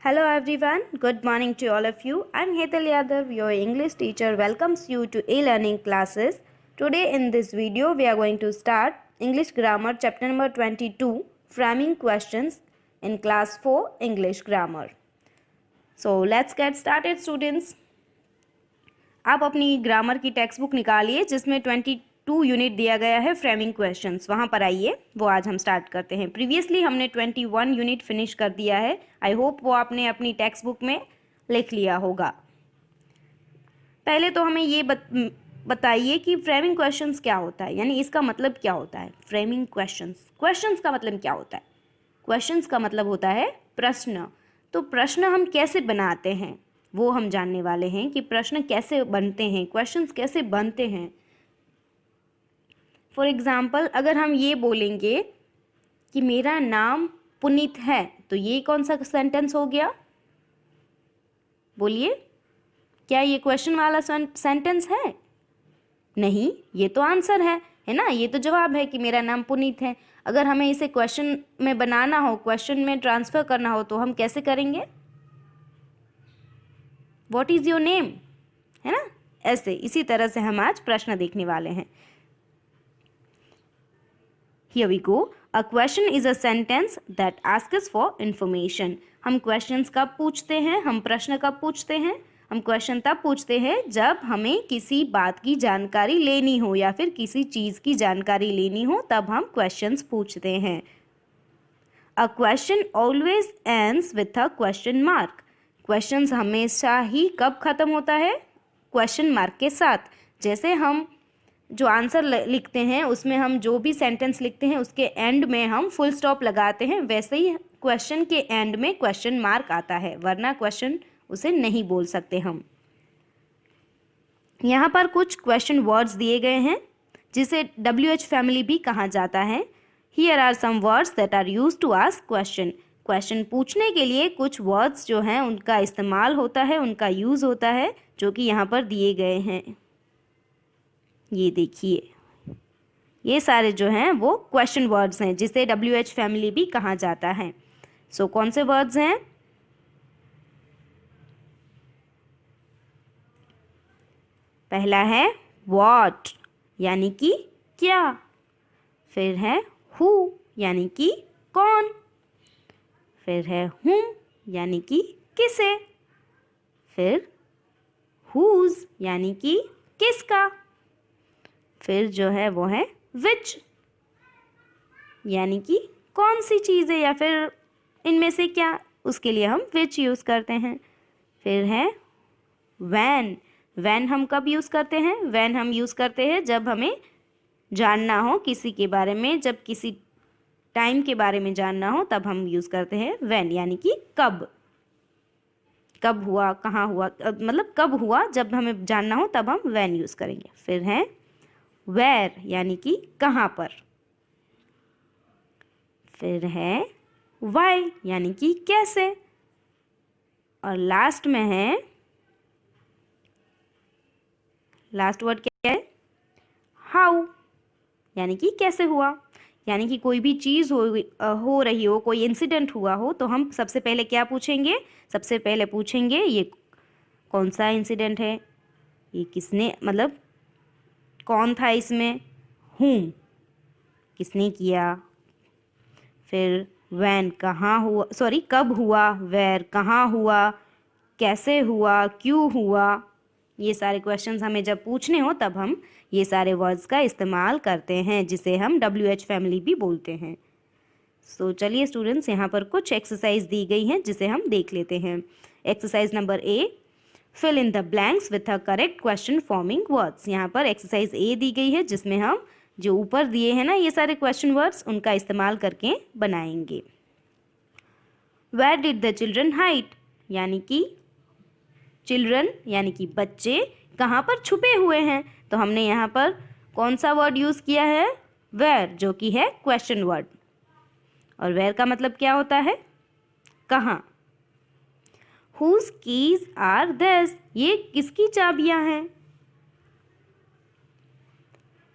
Hello everyone, good morning to all of you. I'm Hetal Yadav, your English teacher welcomes you to e-learning classes. Today in this video we are going to start English Grammar chapter number 22 Framing Questions in class 4 English Grammar. So let's get started students. आप अपनी grammar की text book निकालिए जिसमें 22 unit दिया गया है framing questions, वहाँ पर आइए, वो आज हम स्टार्ट करते हैं। प्रीवियसली हमने 21 यूनिट फिनिश कर दिया है। आई होप वो आपने अपनी टेक्स्ट बुक में लिख लिया होगा। पहले तो हमें ये बताइए कि फ्रेमिंग क्वेश्चंस क्या होता है, यानी इसका मतलब क्या होता है। फ्रेमिंग क्वेश्चंस, क्वेश्चंस का मतलब क्या होता है? क्वेश्चंस का मतलब होता है प्रश्न। तो प्रश्न हम कैसे बनाते हैं वो हम जानने वाले हैं कि प्रश्न कैसे बनते हैं, क्वेश्चंस कैसे बनते हैं। फॉर एग्जाम्पल, अगर हम ये बोलेंगे कि मेरा नाम पुनीत है, तो ये कौन सा सेंटेंस हो गया? बोलिए, क्या ये क्वेश्चन वाला सेंटेंस है? नहीं, ये तो आंसर है ना, ये तो जवाब है कि मेरा नाम पुनीत है। अगर हमें इसे क्वेश्चन में बनाना हो, क्वेश्चन में ट्रांसफर करना हो, तो हम कैसे करेंगे? व्हाट इज योर नेम, है ना, ऐसे। इसी तरह से हम आज प्रश्न देखने वाले हैं। Here we go. A question is a sentence that asks for information. हम क्वेश्चंस कब पूछते हैं, हम प्रश्न कब पूछते हैं? हम क्वेश्चन तब पूछते हैं जब हमें किसी बात की जानकारी लेनी हो या फिर किसी चीज़ की जानकारी लेनी हो, तब हम क्वेश्चंस पूछते हैं। A question always ends with a question mark. Questions हमेशा ही कब ख़त्म होता है? क्वेश्चन मार्क के साथ। जैसे हम जो आंसर लिखते हैं उसमें हम जो भी सेंटेंस लिखते हैं उसके एंड में हम फुल स्टॉप लगाते हैं, वैसे ही क्वेश्चन के एंड में क्वेश्चन मार्क आता है, वरना क्वेश्चन उसे नहीं बोल सकते हम। यहाँ पर कुछ क्वेश्चन वर्ड्स दिए गए हैं जिसे WH फैमिली भी कहा जाता है। Here are some words that are used to ask question. Question पूछने के लिए कुछ वर्ड्स जो हैं उनका इस्तेमाल होता है, उनका यूज़ होता है, जो कि यहाँ पर दिए गए हैं। ये देखिए, ये सारे जो हैं वो क्वेश्चन वर्ड्स हैं जिसे WH फैमिली भी कहा जाता है। सो कौन से वर्ड्स हैं? पहला है व्हाट, यानी कि क्या। फिर है हु, यानी कि कौन। फिर है हुम, यानी कि किसे। फिर हुज, यानी कि किसका। फिर जो है वो है विच, यानी कि कौन सी चीज़ है या फिर इनमें से क्या, उसके लिए हम विच यूज़ करते हैं। फिर है व्हेन। व्हेन हम कब यूज़ करते हैं? व्हेन हम यूज़ करते हैं जब हमें जानना हो किसी के बारे में, जब किसी टाइम के बारे में जानना हो, तब हम यूज़ करते हैं व्हेन, यानी कि कब। कब हुआ, कहाँ हुआ, मतलब कब हुआ, जब हमें जानना हो तब हम व्हेन यूज़ करेंगे। फिर है वेयर, यानी कि कहाँ पर। फिर है वाई, यानी कि कैसे। और लास्ट में है, लास्ट वर्ड क्या है? हाउ, यानी कि कैसे हुआ। यानी कि कोई भी चीज़ हो रही हो, कोई इंसिडेंट हुआ हो, तो हम सबसे पहले क्या पूछेंगे? सबसे पहले पूछेंगे ये कौन सा इंसिडेंट है, ये किसने, मतलब कौन था इसमें, हूम, किसने किया। फिर व्हेन, कहाँ हुआ, सॉरी कब हुआ। वेयर, कहाँ हुआ, कैसे हुआ, क्यों हुआ। ये सारे क्वेश्चंस हमें जब पूछने हो तब हम ये सारे वर्ड्स का इस्तेमाल करते हैं, जिसे हम WH फैमिली भी बोलते हैं। सो चलिए स्टूडेंट्स, यहाँ पर कुछ एक्सरसाइज दी गई हैं जिसे हम देख लेते हैं। Exercise number A, fill in the blanks with a correct question forming words. यहाँ पर एक्सरसाइज A दी गई है जिसमें हम जो ऊपर दिए हैं ना ये सारे क्वेश्चन वर्ड्स, उनका इस्तेमाल करके बनाएंगे। Where did the children hide, यानी कि चिल्ड्रन यानी कि बच्चे कहाँ पर छुपे हुए हैं, तो हमने यहाँ पर कौन सा वर्ड यूज़ किया है? वेयर, जो कि है क्वेश्चन वर्ड। और वेयर का मतलब क्या होता है? कहाँ। हुज कीज आर दिस, ये किसकी चाबियां हैं।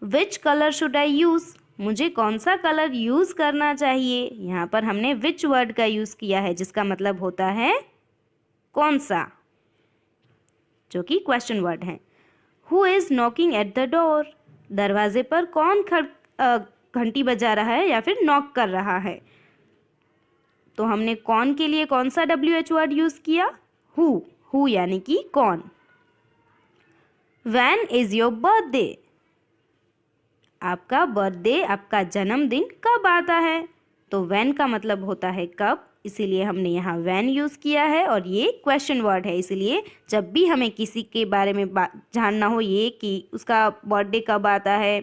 Which colour should I use, मुझे कौन सा कलर यूज़ करना चाहिए। यहाँ पर हमने विच वर्ड का यूज़ किया है जिसका मतलब होता है कौन सा, जो कि क्वेश्चन वर्ड है। Who is knocking at the door, दरवाजे पर कौन घंटी बजा रहा है या फिर नॉक कर रहा है। तो हमने कौन के लिए कौन सा WH वर्ड यूज किया, हु यानी कि कौन। व्हेन इज योर बर्थडे, आपका बर्थडे, आपका जन्मदिन कब आता है। तो व्हेन का मतलब होता है कब, इसीलिए हमने यहाँ व्हेन यूज़ किया है और ये क्वेश्चन वर्ड है। इसीलिए जब भी हमें किसी के बारे में जानना हो ये कि उसका बर्थडे कब आता है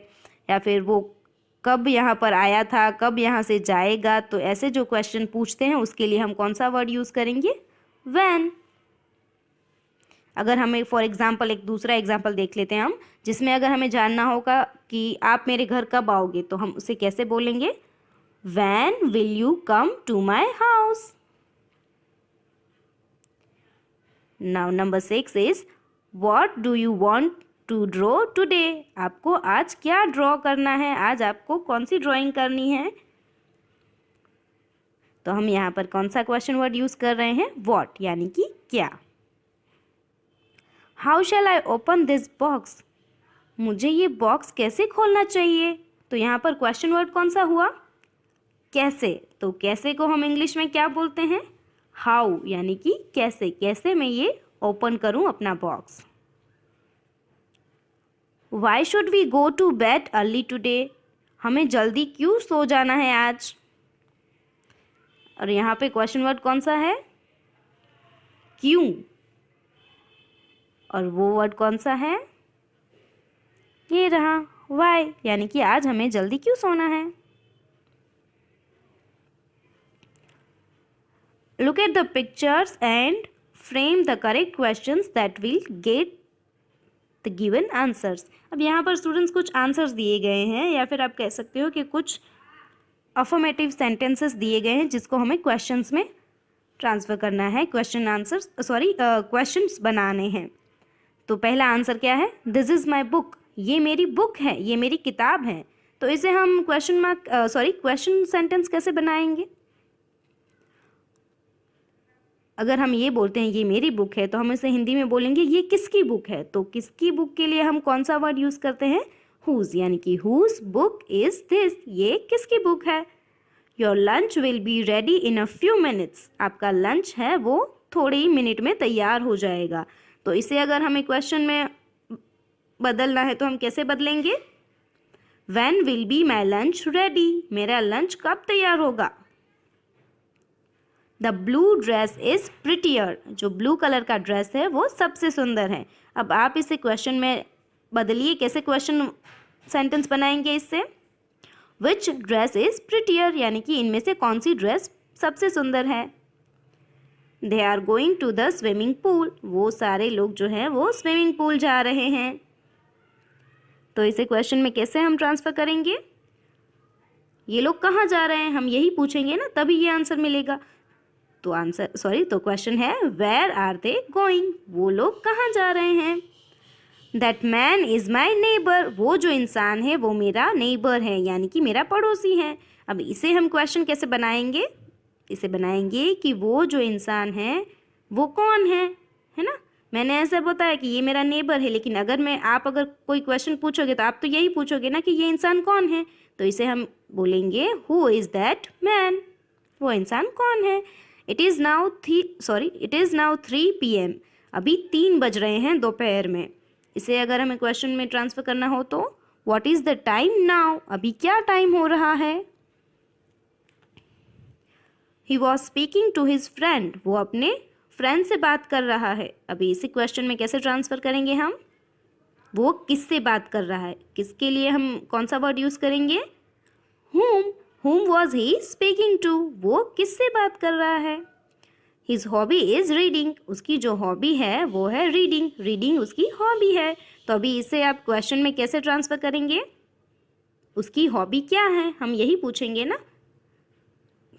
या फिर वो कब यहाँ पर आया था, कब यहाँ से जाएगा, तो ऐसे जो क्वेश्चन पूछते हैं उसके लिए हम कौन सा वर्ड यूज़ करेंगे, व्हेन। अगर हमें फॉर एग्जांपल एक दूसरा एग्जांपल देख लेते हैं हम, जिसमें अगर हमें जानना होगा कि आप मेरे घर कब आओगे, तो हम उसे कैसे बोलेंगे, When will you come to my house? Now number 6 is what do you want to draw today? आपको आज क्या ड्रॉ करना है, आज आपको कौन सी ड्राइंग करनी है। तो हम यहाँ पर कौन सा क्वेश्चन वर्ड यूज कर रहे हैं, what यानी कि क्या। How shall I open this box? मुझे ये बॉक्स कैसे खोलना चाहिए। तो यहाँ पर क्वेश्चन वर्ड कौन सा हुआ, कैसे। तो कैसे को हम इंग्लिश में क्या बोलते हैं, हाउ यानी कि कैसे, कैसे मैं ये ओपन करूं अपना box. Why should we go to bed early today, हमें जल्दी क्यों सो जाना है आज। और यहाँ पे क्वेश्चन वर्ड कौन सा है, क्यों। और वो वर्ड कौन सा है, ये रहा वाई, यानी कि आज हमें जल्दी क्यों सोना है। Look at the pictures and frame the correct questions that will get the given answers. अब यहाँ पर स्टूडेंट्स कुछ आंसर्स दिए गए हैं या फिर आप कह सकते हो कि कुछ अफर्मेटिव सेंटेंसेस दिए गए हैं जिसको हमें क्वेश्चंस में ट्रांसफ़र करना है, क्वेश्चंस बनाने हैं। तो पहला आंसर क्या है, दिस इज़ माई बुक, ये मेरी बुक है, ये मेरी किताब है। तो इसे हम क्वेश्चन सेंटेंस कैसे बनाएंगे। अगर हम ये बोलते हैं ये मेरी बुक है, तो हम इसे हिंदी में बोलेंगे ये किसकी बुक है। तो किसकी बुक के लिए हम कौन सा वर्ड यूज़ करते हैं, हुज, यानी कि हुज बुक इज़ दिस, ये किसकी बुक है। Your lunch will be ready in a few minutes, आपका लंच है वो थोड़े ही मिनट में तैयार हो जाएगा। तो इसे अगर हमें क्वेश्चन में बदलना है तो हम कैसे बदलेंगे, when will be my lunch ready, मेरा लंच कब तैयार होगा। The blue dress is prettier, जो ब्लू कलर का ड्रेस है वो सबसे सुंदर है। अब आप इसे क्वेश्चन में बदलिए, कैसे क्वेश्चन सेंटेंस बनाएंगे इससे, विच ड्रेस इज़ प्रिटियर, यानी कि इनमें से कौन सी ड्रेस सबसे सुंदर है। They are going to the swimming pool, वो सारे लोग जो हैं वो स्विमिंग पूल जा रहे हैं। तो इसे क्वेश्चन में कैसे हम ट्रांसफ़र करेंगे, ये लोग कहाँ जा रहे हैं, हम यही पूछेंगे ना, तभी ये आंसर मिलेगा। तो क्वेश्चन है वेयर आर दे गोइंग, वो लोग कहाँ जा रहे हैं। That man is my neighbour, वो जो इंसान है वो मेरा नेबर है, यानी कि मेरा पड़ोसी है। अब इसे हम क्वेश्चन कैसे बनाएंगे, इसे बनाएंगे कि वो जो इंसान है वो कौन है ना। मैंने ऐसे बताया कि ये मेरा नेबर है, लेकिन अगर कोई क्वेश्चन पूछोगे तो आप तो यही पूछोगे ना कि ये इंसान कौन है। तो इसे हम बोलेंगे हु इज़ दैट मैन, वो इंसान कौन है। इट इज़ नाउ 3 PM, अभी 3 बज रहे हैं दोपहर में। इसे अगर हमें क्वेश्चन में ट्रांसफ़र करना हो तो what is the time now, अभी क्या टाइम हो रहा है। He was speaking to his friend, वो अपने फ्रेंड से बात कर रहा है। अभी इसी क्वेश्चन में कैसे ट्रांसफ़र करेंगे हम, वो किससे बात कर रहा है, किसके लिए हम कौन सा वर्ड यूज़ करेंगे, whom was he speaking to, वो किससे बात कर रहा है। His hobby is reading, उसकी जो हॉबी है वो है रीडिंग उसकी हॉबी है। तो अभी इसे आप क्वेश्चन में कैसे ट्रांसफ़र करेंगे, उसकी हॉबी क्या है, हम यही पूछेंगे ना।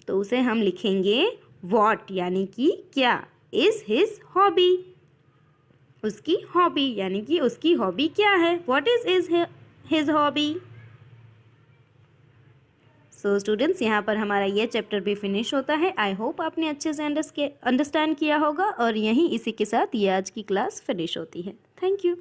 तो उसे हम लिखेंगे what, यानी कि क्या, is his hobby, उसकी हॉबी, यानी कि उसकी हॉबी क्या है, what is his hobby। So students, यहाँ पर हमारा ये चैप्टर भी फिनिश होता है। आई होप आपने अच्छे से अंडरस्टैंड किया होगा और यहीं इसी के साथ ये आज की क्लास फिनिश होती है। Thank you.